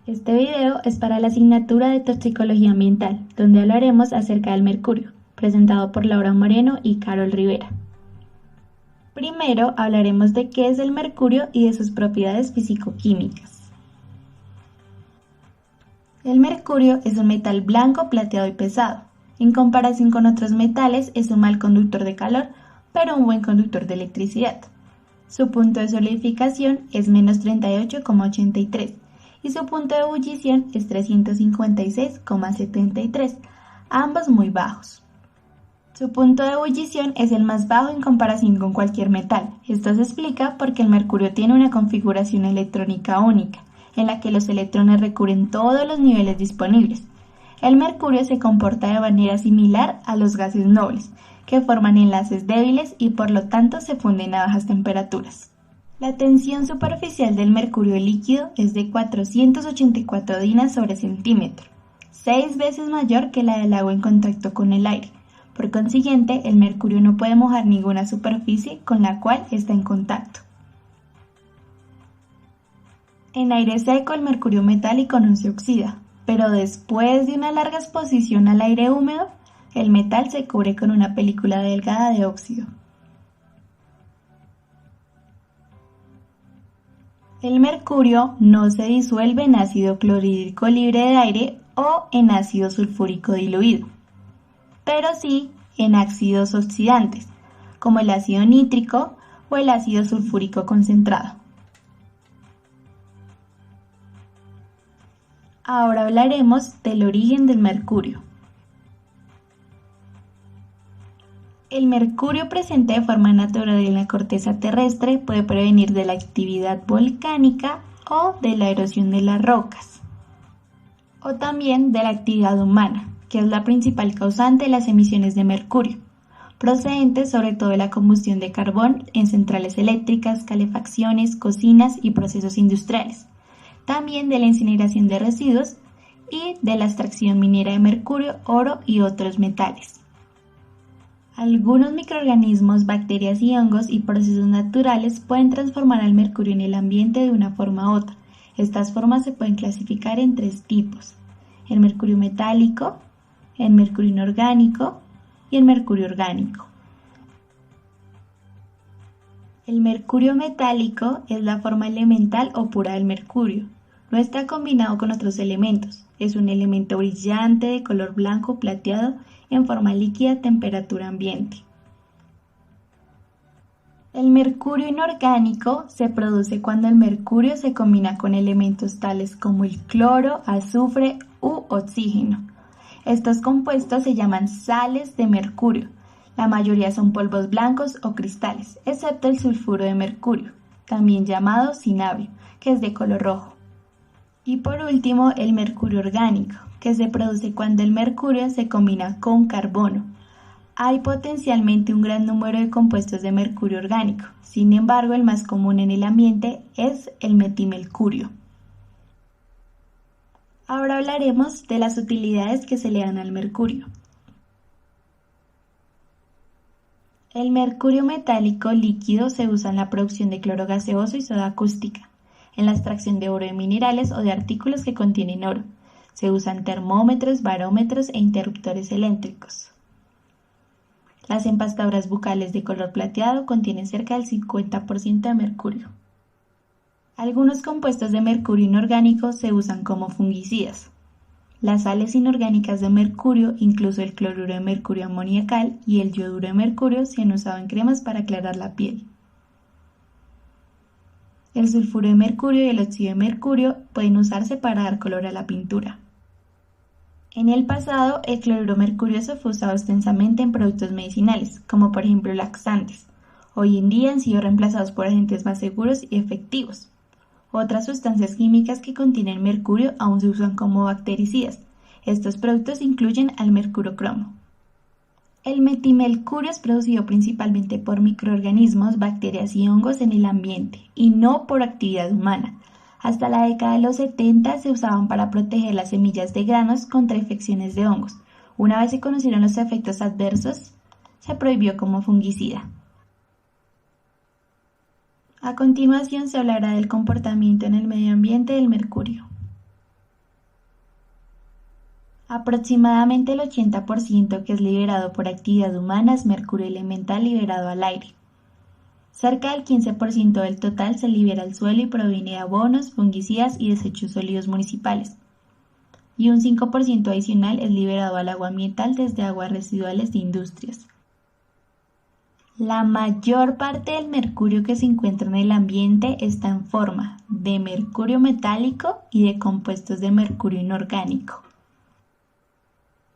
Este video es para la asignatura de Toxicología Ambiental, donde hablaremos acerca del mercurio, presentado por Laura Moreno y Carol Rivera. Primero hablaremos de qué es el mercurio y de sus propiedades físico-químicas. El mercurio es un metal blanco, plateado y pesado. En comparación con otros metales, es un mal conductor de calor, pero un buen conductor de electricidad. Su punto de solidificación es menos 38,83 y su punto de ebullición es 356,73, ambos muy bajos. Su punto de ebullición es el más bajo en comparación con cualquier metal. Esto se explica porque el mercurio tiene una configuración electrónica única, en la que los electrones recubren todos los niveles disponibles. El mercurio se comporta de manera similar a los gases nobles, que forman enlaces débiles y por lo tanto se funden a bajas temperaturas. La tensión superficial del mercurio líquido es de 484 dinas sobre centímetro, 6 veces mayor que la del agua en contacto con el aire. Por consiguiente, el mercurio no puede mojar ninguna superficie con la cual está en contacto. En aire seco, el mercurio metálico no se oxida, pero después de una larga exposición al aire húmedo, el metal se cubre con una película delgada de óxido. El mercurio no se disuelve en ácido clorhídrico libre de aire o en ácido sulfúrico diluido, pero sí en ácidos oxidantes, como el ácido nítrico o el ácido sulfúrico concentrado. Ahora hablaremos del origen del mercurio. El mercurio presente de forma natural en la corteza terrestre puede provenir de la actividad volcánica o de la erosión de las rocas, o también de la actividad humana, que es la principal causante de las emisiones de mercurio, procedentes sobre todo de la combustión de carbón en centrales eléctricas, calefacciones, cocinas y procesos industriales, también de la incineración de residuos y de la extracción minera de mercurio, oro y otros metales. Algunos microorganismos, bacterias y hongos y procesos naturales pueden transformar al mercurio en el ambiente de una forma u otra. Estas formas se pueden clasificar en 3 tipos: el mercurio metálico, el mercurio inorgánico y el mercurio orgánico. El mercurio metálico es la forma elemental o pura del mercurio. No está combinado con otros elementos. Es un elemento brillante de color blanco plateado en forma líquida a temperatura ambiente. El mercurio inorgánico se produce cuando el mercurio se combina con elementos tales como el cloro, azufre u oxígeno. Estos compuestos se llaman sales de mercurio. La mayoría son polvos blancos o cristales, excepto el sulfuro de mercurio, también llamado cinabrio, que es de color rojo. Y por último, el mercurio orgánico, que se produce cuando el mercurio se combina con carbono. Hay potencialmente un gran número de compuestos de mercurio orgánico, sin embargo el más común en el ambiente es el metilmercurio. Ahora hablaremos de las utilidades que se le dan al mercurio. El mercurio metálico líquido se usa en la producción de cloro gaseoso y soda cáustica, en la extracción de oro de minerales o de artículos que contienen oro. Se usan termómetros, barómetros e interruptores eléctricos. Las empastadoras bucales de color plateado contienen cerca del 50% de mercurio. Algunos compuestos de mercurio inorgánico se usan como fungicidas. Las sales inorgánicas de mercurio, incluso el cloruro de mercurio amoniacal y el yoduro de mercurio, se han usado en cremas para aclarar la piel. El sulfuro de mercurio y el óxido de mercurio pueden usarse para dar color a la pintura. En el pasado, el cloruro mercurioso fue usado extensamente en productos medicinales, como por ejemplo laxantes. Hoy en día han sido reemplazados por agentes más seguros y efectivos. Otras sustancias químicas que contienen mercurio aún se usan como bactericidas. Estos productos incluyen al mercurocromo. El metilmercurio es producido principalmente por microorganismos, bacterias y hongos en el ambiente, y no por actividad humana. Hasta la década de los 70 se usaban para proteger las semillas de granos contra infecciones de hongos. Una vez se conocieron los efectos adversos, se prohibió como fungicida. A continuación se hablará del comportamiento en el medio ambiente del mercurio. Aproximadamente el 80% que es liberado por actividad humana es mercurio elemental liberado al aire. Cerca del 15% del total se libera al suelo y proviene de abonos, fungicidas y desechos sólidos municipales. Y un 5% adicional es liberado al agua ambiental desde aguas residuales de industrias. La mayor parte del mercurio que se encuentra en el ambiente está en forma de mercurio metálico y de compuestos de mercurio inorgánico.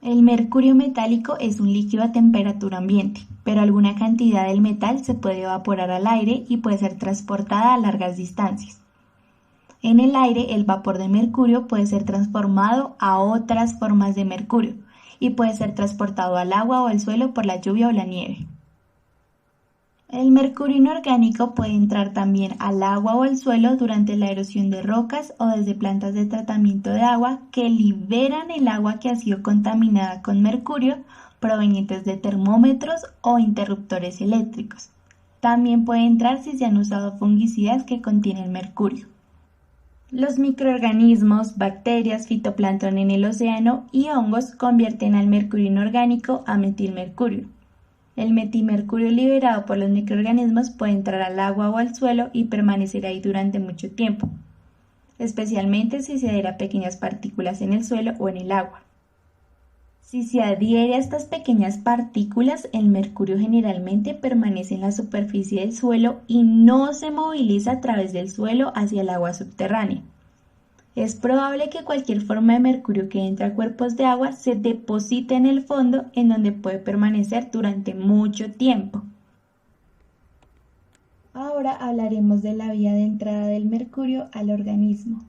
El mercurio metálico es un líquido a temperatura ambiente, pero alguna cantidad del metal se puede evaporar al aire y puede ser transportada a largas distancias. En el aire, el vapor de mercurio puede ser transformado a otras formas de mercurio y puede ser transportado al agua o al suelo por la lluvia o la nieve. El mercurio inorgánico puede entrar también al agua o al suelo durante la erosión de rocas o desde plantas de tratamiento de agua que liberan el agua que ha sido contaminada con mercurio provenientes de termómetros o interruptores eléctricos. También puede entrar si se han usado fungicidas que contienen mercurio. Los microorganismos, bacterias, fitoplancton en el océano y hongos convierten al mercurio inorgánico a metilmercurio. El metilmercurio liberado por los microorganismos puede entrar al agua o al suelo y permanecer ahí durante mucho tiempo, especialmente si se adhiere a pequeñas partículas en el suelo o en el agua. Si se adhiere a estas pequeñas partículas, el mercurio generalmente permanece en la superficie del suelo y no se moviliza a través del suelo hacia el agua subterránea. Es probable que cualquier forma de mercurio que entre a cuerpos de agua se deposite en el fondo, en donde puede permanecer durante mucho tiempo. Ahora hablaremos de la vía de entrada del mercurio al organismo.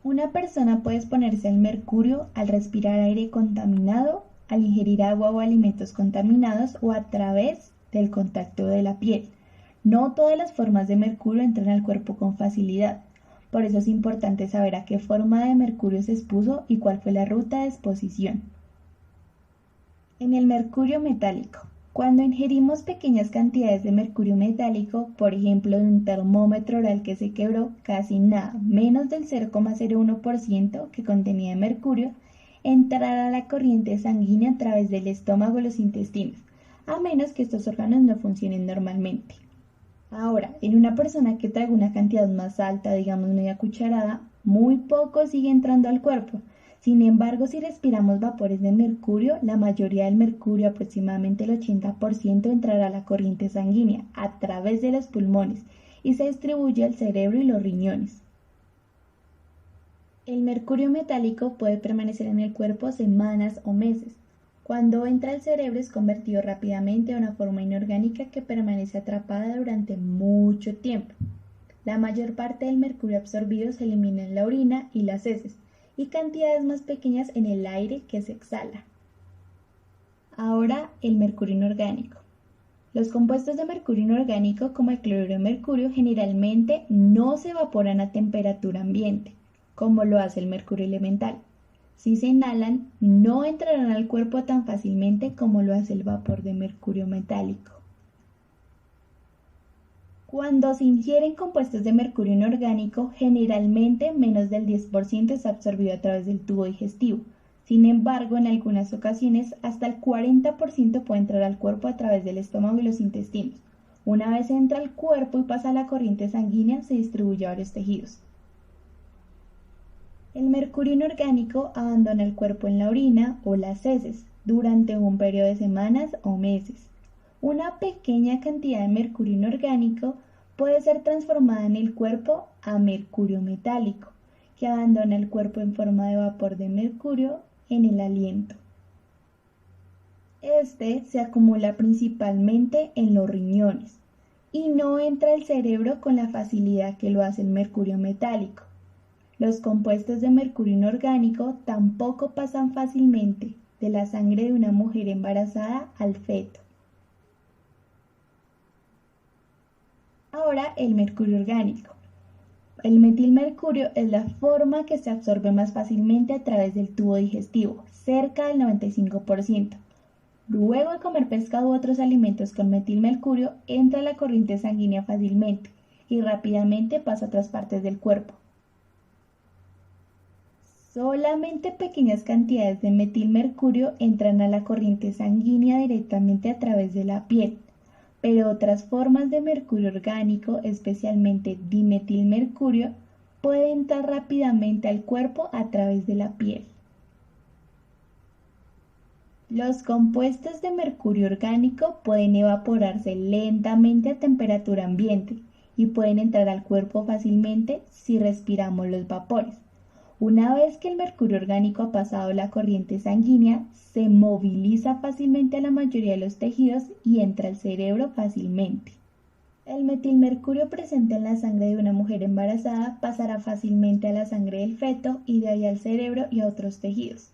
Una persona puede exponerse al mercurio al respirar aire contaminado, al ingerir agua o alimentos contaminados o a través del contacto de la piel. No todas las formas de mercurio entran al cuerpo con facilidad. Por eso es importante saber a qué forma de mercurio se expuso y cuál fue la ruta de exposición. En el mercurio metálico. Cuando ingerimos pequeñas cantidades de mercurio metálico, por ejemplo de un termómetro oral que se quebró, casi nada, menos del 0,01% que contenía de mercurio, entrará a la corriente sanguínea a través del estómago o los intestinos, a menos que estos órganos no funcionen normalmente. Ahora, en una persona que traiga una cantidad más alta, digamos media cucharada, muy poco sigue entrando al cuerpo. Sin embargo, si respiramos vapores de mercurio, la mayoría del mercurio, aproximadamente el 80%, entrará a la corriente sanguínea a través de los pulmones y se distribuye al cerebro y los riñones. El mercurio metálico puede permanecer en el cuerpo semanas o meses. Cuando entra al cerebro es convertido rápidamente a una forma inorgánica que permanece atrapada durante mucho tiempo. La mayor parte del mercurio absorbido se elimina en la orina y las heces, y cantidades más pequeñas en el aire que se exhala. Ahora, el mercurio inorgánico. Los compuestos de mercurio inorgánico, como el cloruro de mercurio, generalmente no se evaporan a temperatura ambiente, como lo hace el mercurio elemental. Si se inhalan, no entrarán al cuerpo tan fácilmente como lo hace el vapor de mercurio metálico. Cuando se ingieren compuestos de mercurio inorgánico, generalmente menos del 10% es absorbido a través del tubo digestivo. Sin embargo, en algunas ocasiones, hasta el 40% puede entrar al cuerpo a través del estómago y los intestinos. Una vez entra al cuerpo y pasa a la corriente sanguínea, se distribuye a varios tejidos. El mercurio inorgánico abandona el cuerpo en la orina o las heces durante un periodo de semanas o meses. Una pequeña cantidad de mercurio inorgánico puede ser transformada en el cuerpo a mercurio metálico, que abandona el cuerpo en forma de vapor de mercurio en el aliento. Este se acumula principalmente en los riñones y no entra al cerebro con la facilidad que lo hace el mercurio metálico. Los compuestos de mercurio inorgánico tampoco pasan fácilmente de la sangre de una mujer embarazada al feto. Ahora, el mercurio orgánico. El metilmercurio es la forma que se absorbe más fácilmente a través del tubo digestivo, cerca del 95%. Luego de comer pescado u otros alimentos con metilmercurio, entra a la corriente sanguínea fácilmente y rápidamente pasa a otras partes del cuerpo. Solamente pequeñas cantidades de metilmercurio entran a la corriente sanguínea directamente a través de la piel, pero otras formas de mercurio orgánico, especialmente dimetilmercurio, pueden entrar rápidamente al cuerpo a través de la piel. Los compuestos de mercurio orgánico pueden evaporarse lentamente a temperatura ambiente y pueden entrar al cuerpo fácilmente si respiramos los vapores. Una vez que el mercurio orgánico ha pasado la corriente sanguínea, se moviliza fácilmente a la mayoría de los tejidos y entra al cerebro fácilmente. El metilmercurio presente en la sangre de una mujer embarazada pasará fácilmente a la sangre del feto y de ahí al cerebro y a otros tejidos.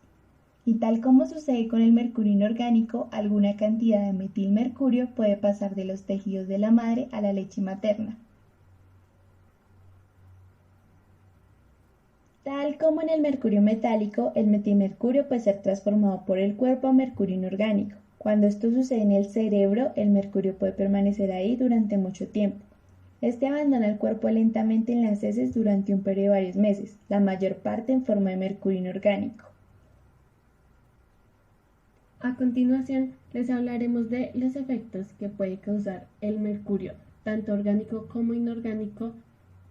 Y tal como sucede con el mercurio inorgánico, alguna cantidad de metilmercurio puede pasar de los tejidos de la madre a la leche materna. Tal como en el mercurio metálico, el metilmercurio puede ser transformado por el cuerpo a mercurio inorgánico. Cuando esto sucede en el cerebro, el mercurio puede permanecer ahí durante mucho tiempo. Este abandona el cuerpo lentamente en las heces durante un periodo de varios meses, la mayor parte en forma de mercurio inorgánico. A continuación, les hablaremos de los efectos que puede causar el mercurio, tanto orgánico como inorgánico,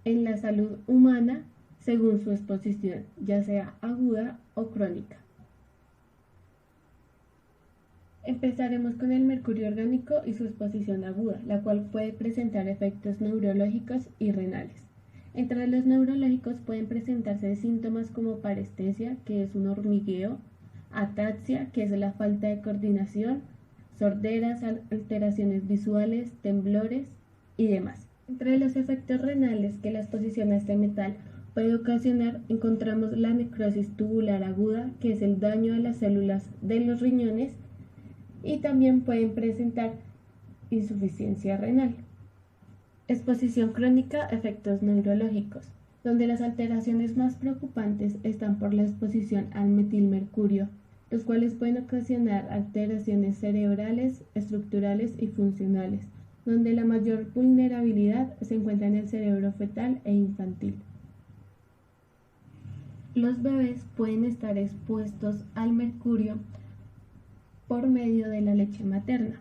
en la salud humana según su exposición, ya sea aguda o crónica. Empezaremos con el mercurio orgánico y su exposición aguda, la cual puede presentar efectos neurológicos y renales. Entre los neurológicos pueden presentarse síntomas como parestesia, que es un hormigueo, ataxia, que es la falta de coordinación, sorderas, alteraciones visuales, temblores y demás. Entre los efectos renales que la exposición a este metal puede ocasionar, encontramos la necrosis tubular aguda, que es el daño a las células de los riñones, y también pueden presentar insuficiencia renal. Exposición crónica, efectos neurológicos, donde las alteraciones más preocupantes están por la exposición al metilmercurio, los cuales pueden ocasionar alteraciones cerebrales, estructurales y funcionales, donde la mayor vulnerabilidad se encuentra en el cerebro fetal e infantil. Los bebés pueden estar expuestos al mercurio por medio de la leche materna.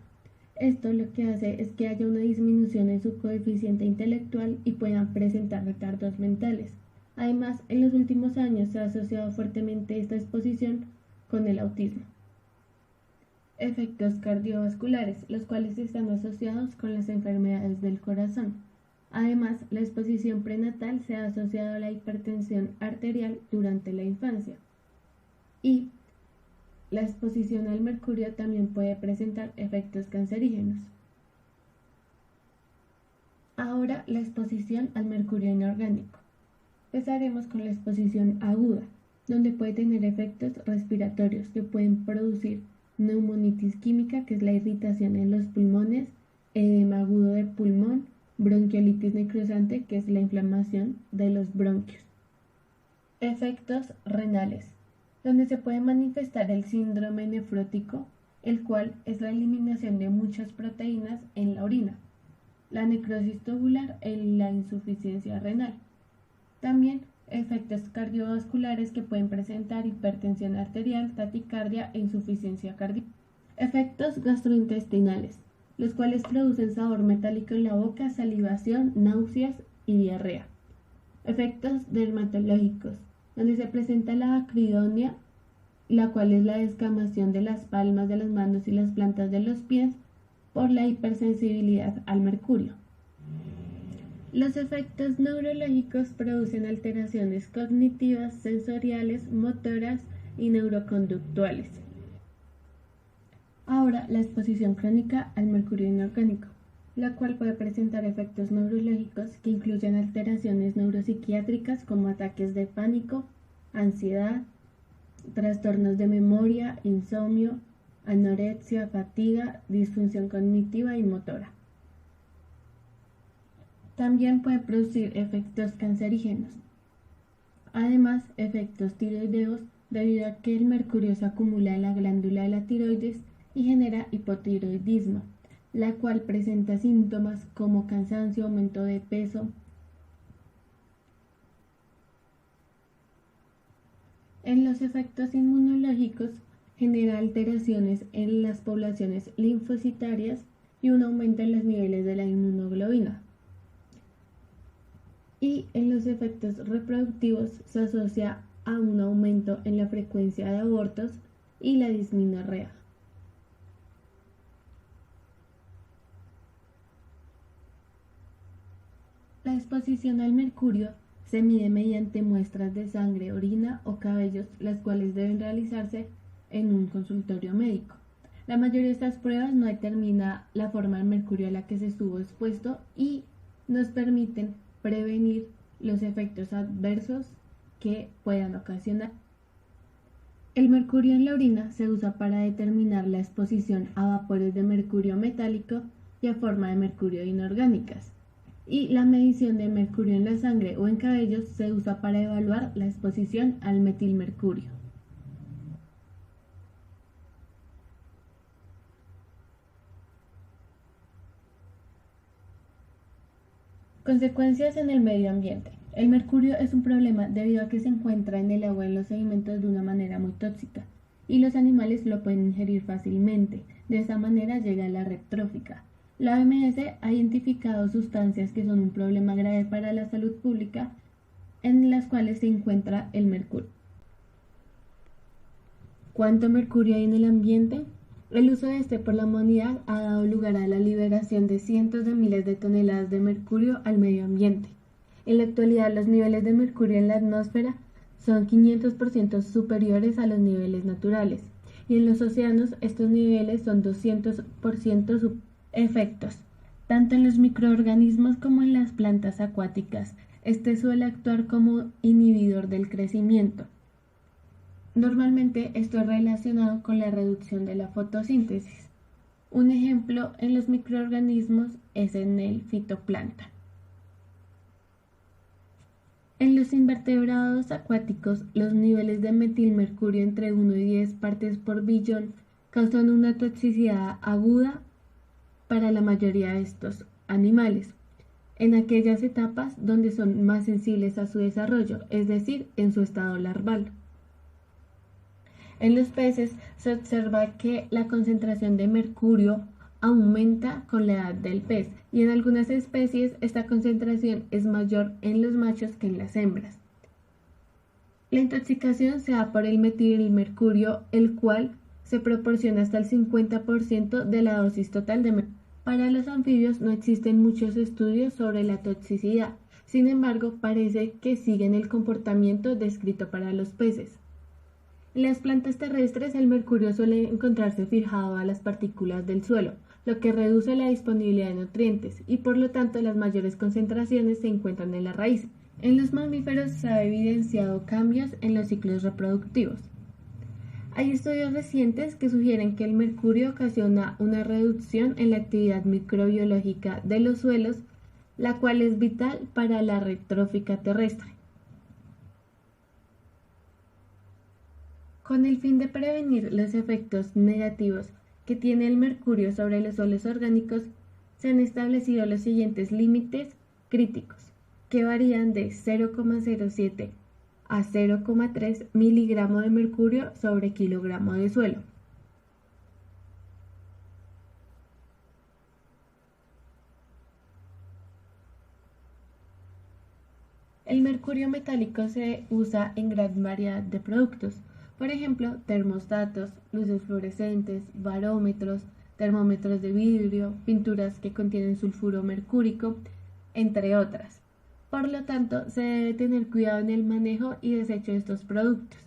Esto lo que hace es que haya una disminución en su coeficiente intelectual y puedan presentar retardos mentales. Además, en los últimos años se ha asociado fuertemente esta exposición con el autismo. Efectos cardiovasculares, los cuales están asociados con las enfermedades del corazón. Además, la exposición prenatal se ha asociado a la hipertensión arterial durante la infancia. Y la exposición al mercurio también puede presentar efectos cancerígenos. Ahora, la exposición al mercurio inorgánico. Empezaremos con la exposición aguda, donde puede tener efectos respiratorios que pueden producir neumonitis química, que es la irritación en los pulmones, edema agudo de pulmón, bronquiolitis necrosante, que es la inflamación de los bronquios. Efectos renales, donde se puede manifestar el síndrome nefrótico, el cual es la eliminación de muchas proteínas en la orina, la necrosis tubular y la insuficiencia renal. También efectos cardiovasculares que pueden presentar hipertensión arterial, taquicardia e insuficiencia cardíaca. Efectos gastrointestinales, los cuales producen sabor metálico en la boca, salivación, náuseas y diarrea. Efectos dermatológicos, donde se presenta la acridonia, la cual es la descamación de las palmas de las manos y las plantas de los pies por la hipersensibilidad al mercurio. Los efectos neurológicos producen alteraciones cognitivas, sensoriales, motoras y neuroconductuales. Ahora, la exposición crónica al mercurio inorgánico, la cual puede presentar efectos neurológicos que incluyen alteraciones neuropsiquiátricas como ataques de pánico, ansiedad, trastornos de memoria, insomnio, anorexia, fatiga, disfunción cognitiva y motora. También puede producir efectos cancerígenos. Además, efectos tiroideos debido a que el mercurio se acumula en la glándula de la tiroides y genera hipotiroidismo, la cual presenta síntomas como cansancio, aumento de peso. En los efectos inmunológicos genera alteraciones en las poblaciones linfocitarias y un aumento en los niveles de la inmunoglobina. Y en los efectos reproductivos se asocia a un aumento en la frecuencia de abortos y la dismenorrea. La exposición al mercurio se mide mediante muestras de sangre, orina o cabellos, las cuales deben realizarse en un consultorio médico. La mayoría de estas pruebas no determina la forma del mercurio a la que se estuvo expuesto y nos permiten prevenir los efectos adversos que puedan ocasionar. El mercurio en la orina se usa para determinar la exposición a vapores de mercurio metálico y a forma de mercurio inorgánicas. Y la medición de mercurio en la sangre o en cabellos se usa para evaluar la exposición al metilmercurio. Consecuencias en el medio ambiente. El mercurio es un problema debido a que se encuentra en el agua y en los sedimentos de una manera muy tóxica y los animales lo pueden ingerir fácilmente. De esa manera llega a la red trófica. La OMS ha identificado sustancias que son un problema grave para la salud pública, en las cuales se encuentra el mercurio. ¿Cuánto mercurio hay en el ambiente? El uso de este por la humanidad ha dado lugar a la liberación de cientos de miles de toneladas de mercurio al medio ambiente. En la actualidad, los niveles de mercurio en la atmósfera son 500% superiores a los niveles naturales, y en los océanos estos niveles son 200% superiores. Efectos. Tanto en los microorganismos como en las plantas acuáticas, este suele actuar como inhibidor del crecimiento. Normalmente esto es relacionado con la reducción de la fotosíntesis. Un ejemplo en los microorganismos es en el fitoplancton. En los invertebrados acuáticos, los niveles de metilmercurio entre 1 y 10 partes por billón causan una toxicidad aguda para la mayoría de estos animales, en aquellas etapas donde son más sensibles a su desarrollo, es decir, en su estado larval. En los peces se observa que la concentración de mercurio aumenta con la edad del pez y en algunas especies esta concentración es mayor en los machos que en las hembras. La intoxicación se da por el metilmercurio, el cual se proporciona hasta el 50% de la dosis total de mercurio. Para los anfibios no existen muchos estudios sobre la toxicidad, sin embargo parece que siguen el comportamiento descrito para los peces. En las plantas terrestres el mercurio suele encontrarse fijado a las partículas del suelo, lo que reduce la disponibilidad de nutrientes y por lo tanto las mayores concentraciones se encuentran en las raíces. En los mamíferos se ha evidenciado cambios en los ciclos reproductivos. Hay estudios recientes que sugieren que el mercurio ocasiona una reducción en la actividad microbiológica de los suelos, la cual es vital para la red trófica terrestre. Con el fin de prevenir los efectos negativos que tiene el mercurio sobre los suelos orgánicos, se han establecido los siguientes límites críticos, que varían de 0,07 a 0,3 miligramos de mercurio sobre kilogramo de suelo. El mercurio metálico se usa en gran variedad de productos, por ejemplo, termostatos, luces fluorescentes, barómetros, termómetros de vidrio, pinturas que contienen sulfuro mercúrico, entre otras. Por lo tanto, se debe tener cuidado en el manejo y desecho de estos productos.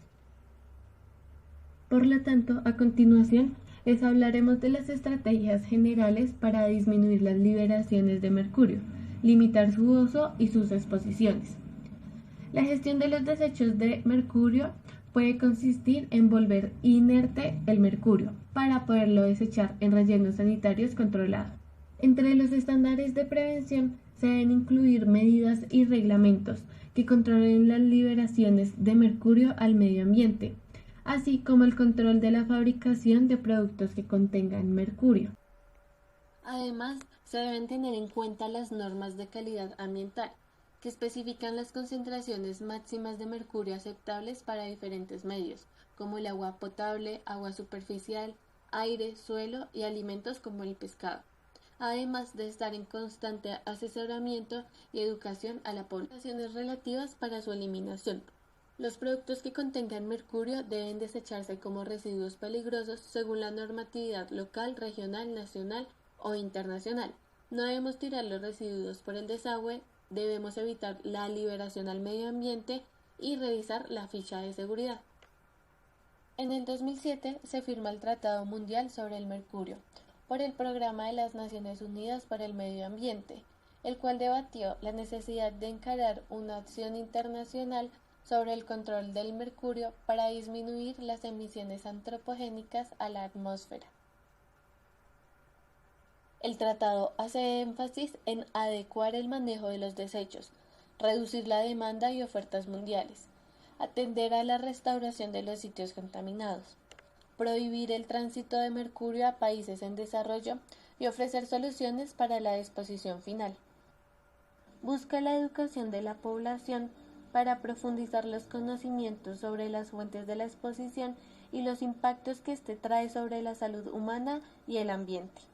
Por lo tanto, a continuación, les hablaremos de las estrategias generales para disminuir las liberaciones de mercurio, limitar su uso y sus exposiciones. La gestión de los desechos de mercurio puede consistir en volver inerte el mercurio para poderlo desechar en rellenos sanitarios controlados. Entre los estándares de prevención se deben incluir medidas y reglamentos que controlen las liberaciones de mercurio al medio ambiente, así como el control de la fabricación de productos que contengan mercurio. Además, se deben tener en cuenta las normas de calidad ambiental, que especifican las concentraciones máximas de mercurio aceptables para diferentes medios, como el agua potable, agua superficial, aire, suelo y alimentos como el pescado, además de estar en constante asesoramiento y educación a la población relativas para su eliminación. Los productos que contengan mercurio deben desecharse como residuos peligrosos según la normatividad local, regional, nacional o internacional. No debemos tirar los residuos por el desagüe, debemos evitar la liberación al medio ambiente y revisar la ficha de seguridad. En el 2007 se firma el Tratado Mundial sobre el Mercurio por el Programa de las Naciones Unidas para el Medio Ambiente, el cual debatió la necesidad de encarar una acción internacional sobre el control del mercurio para disminuir las emisiones antropogénicas a la atmósfera. El tratado hace énfasis en adecuar el manejo de los desechos, reducir la demanda y ofertas mundiales, atender a la restauración de los sitios contaminados, prohibir el tránsito de mercurio a países en desarrollo y ofrecer soluciones para la disposición final. Busca la educación de la población para profundizar los conocimientos sobre las fuentes de la exposición y los impactos que éste trae sobre la salud humana y el ambiente.